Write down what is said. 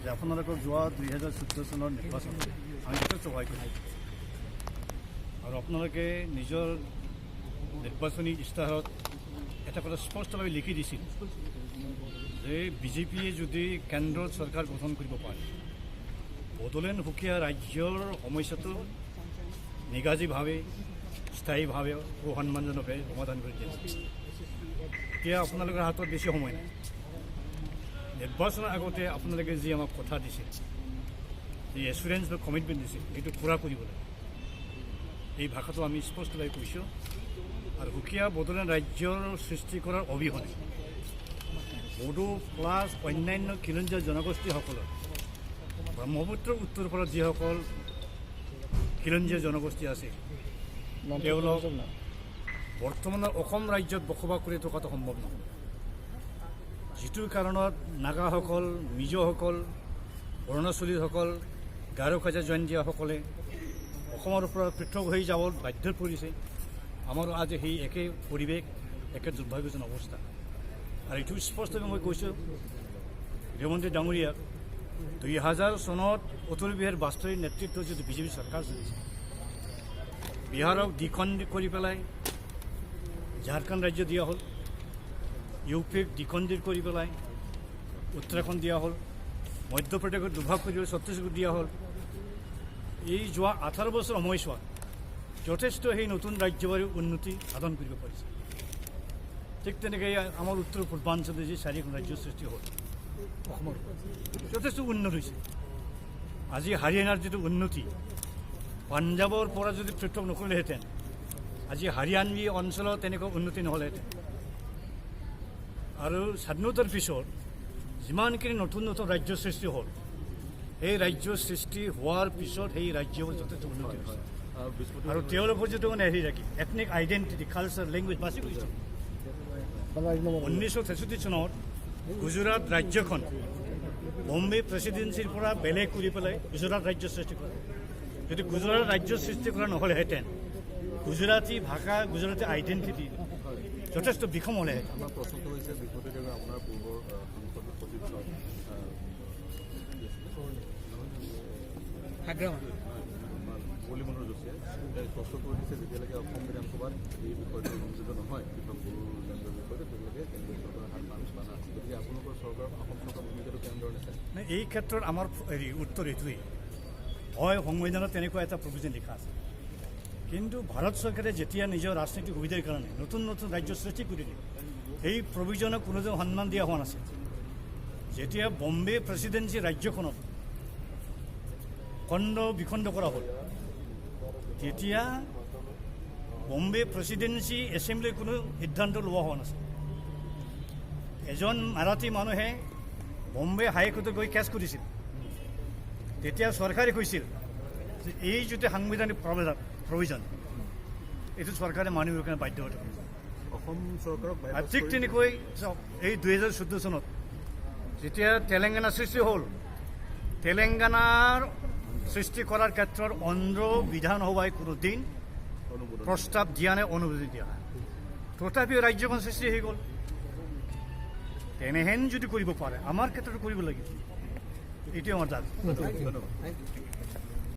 যে আপোনালোকক যোৱা 2014 চনৰ নিৰ্বাচনত আমি যথেষ্ট সহায় কৰিছোঁ আৰু আপোনালোকে নিজৰ নিৰ্বাচনী ইস্তাহাৰত এটা কথা স্পষ্টভাৱে লিখি দিছিল যে বিজেপিয়ে যদি কেন্দ্ৰত চৰকাৰ গঠন কৰিব পাৰে বড়োলেণ্ড সুকীয়া ৰাজ্যৰ সমস্যাটো নিগাজীভাৱে স্থায়ীভাৱে সন্মানজনকভাৱে সমাধান কৰি দিয়ে। এতিয়া আপোনালোকৰ হাতত বেছি সময় নাই। নিৰ্বাচনৰ আগতে আপোনালোকে যি আমাক কথা দিছিল, যি এচুৰেঞ্চ বা কমিটমেণ্ট দিছিল, সেইটো পূৰা কৰিবলৈ এই ভাষাটো আমি স্পষ্টভাৱে কৈছোঁ। আৰু সুকীয়া বড়োলেণ্ড ৰাজ্যৰ সৃষ্টি কৰাৰ অবিহনে বড়ো প্লাছ অন্যান্য খিলঞ্জীয়া জনগোষ্ঠীসকলৰ ব্ৰহ্মপুত্ৰৰ উত্তৰ পাৰত যিসকল খিলঞ্জীয়া জনগোষ্ঠী আছে তেওঁলোক বৰ্তমানৰ অসম ৰাজ্যত বসবাস কৰি থকাটো সম্ভৱ নহয়। যিটো কাৰণত নাগাসকল, মিজোসকল, অৰুণাচলীসকল, গাৰো খাজা জয়ন্তীয়াসকলে অসমৰ পৰা পৃথক হৈ যাব বাধ্য পৰিছে। আমাৰো আজি সেই একে পৰিৱেশ, একে দুৰ্ভাগ্যজনক অৱস্থা। আৰু এইটো স্পষ্টকৈ মই কৈছোঁ গৃহমন্ত্ৰী ডাঙৰীয়াক 2000 চনত অতুল বিহাৰী বাজপেয়ীৰ নেতৃত্বত যিটো বিজেপি চৰকাৰ চলিছে, বিহাৰক দ্বিখণ্ড কৰি পেলাই ঝাৰখণ্ড ৰাজ্য দিয়া হ'ল, ইউপিক দ্বিখণ্ডিত কৰি পেলাই উত্তৰাখণ্ড দিয়া হ'ল, মধ্যপ্ৰদেশত দুভাগ কৰি ছত্তীশগড় দিয়া হ'ল। এই যোৱা 18 বছৰ সময়ছোৱাত যথেষ্ট সেই নতুন ৰাজ্যবাৰীৰ উন্নতি সাধন কৰিব পাৰিছে। ঠিক তেনেকৈ আমাৰ উত্তৰ পূৰ্বাঞ্চলে যি 4খন ৰাজ্যৰ সৃষ্টি হ'ল, অসমৰ যথেষ্ট উন্নত হৈছে। আজি হাৰিয়ানাৰ যিটো উন্নতি, পাঞ্জাৱৰ পৰা যদি পৃথক নকৰিলেহেঁতেন আজি হাৰিয়ানবী অঞ্চলত তেনেকুৱা উন্নতি নহ'লেহেঁতেন। আৰু স্বাধীনতাৰ পিছত যিমানখিনি নতুন নতুন ৰাজ্যৰ সৃষ্টি হ'ল, সেই ৰাজ্যৰ সৃষ্টি হোৱাৰ পিছত সেই ৰাজ্যবোৰ যথেষ্ট উন্নতি হৈছে। আৰু তেওঁলোকৰ যিটো মানে হেৰি ৰাখি এথনিক আইডেণ্টিটি, কালচাৰ, লেংগুৱেজ বাছি গৈছে। 1963 চনত গুজৰাট ৰাজ্যখন বম্বে প্ৰেচিডেঞ্চিৰ পৰা বেলেগ কৰি পেলাই গুজৰাট ৰাজ্য সৃষ্টি কৰে। যদি গুজৰাট ৰাজ্য সৃষ্টি কৰা নহ'লেহেঁতেন গুজৰাটী ভাষা, গুজৰাটী আইডেণ্টিটি যথেষ্ট বিষম হ'লেহেঁতেন। আমাৰ প্ৰশ্নটো হৈছে বিপদে আপোনাৰ পূৰ্বৰ মুৰলীমনোহৰ যোশীয়ে স্পষ্ট কৰি দিছে যেতিয়ালৈকে অসম বিধানসভাত এই বিষয়টো অনুমোদিত নহয় পৃথক বড়োলেণ্ডৰ বিষয়টো তেতিয়ালৈকে কেন্দ্ৰীয় চৰকাৰৰ হাত বান্ধা আছে। গতিকে আপোনালোকৰ চৰকাৰ, অসম চৰকাৰ ভূমিকাটো কেনেদৰে নিছে? এই ক্ষেত্ৰত আমাৰ উত্তৰ এইটোৱেই হয়, সংবিধানত তেনেকুৱা এটা প্ৰভিজন লিখা আছে। কিন্তু ভাৰত চৰকাৰে যেতিয়া নিজৰ ৰাজনৈতিক সুবিধাৰ কাৰণে নতুন নতুন ৰাজ্য সৃষ্টি কৰি দিয়ে, সেই প্ৰভিজনক কোনোদিন সন্মান দিয়া হোৱা নাছিল। যেতিয়া বম্বে প্ৰেচিডেঞ্চি ৰাজ্যখনত খণ্ড বিখণ্ড কৰা হ'ল, তেতিয়া বম্বে প্ৰেচিডেঞ্চি এছেম্বলিৰ কোনো সিদ্ধান্ত লোৱা হোৱা নাছিল। এজন মাৰাঠী মানুহে বম্বে হাইকোৰ্টত গৈ কেছ কৰিছিল। তেতিয়া চৰকাৰে কৈছিল যে এই যিটো সাংবিধানিক প্ৰভিজন এইটো চৰকাৰে মানিবৰ কাৰণে বাধ্য হৈ থাকে। অসম চৰকাৰক ঠিক তেনেকৈ এই 2014 চনত যেতিয়া তেলেংগানা সৃষ্টি হ'ল, তেলেংগানাৰ সৃষ্টি কৰাৰ ক্ষেত্ৰত অন্ধ্ৰ বিধানসভাই কোনো দিন প্ৰস্তাৱ দিয়া নাই, অনুমোদন দিয়া নাই। তথাপিও ৰাজ্যখন সৃষ্টি হৈ গ'ল। তেনেহেন যদি কৰিব পাৰে আমাৰ ক্ষেত্ৰতো কৰিব লাগিব, এইটোৱে আমাৰ দাবী।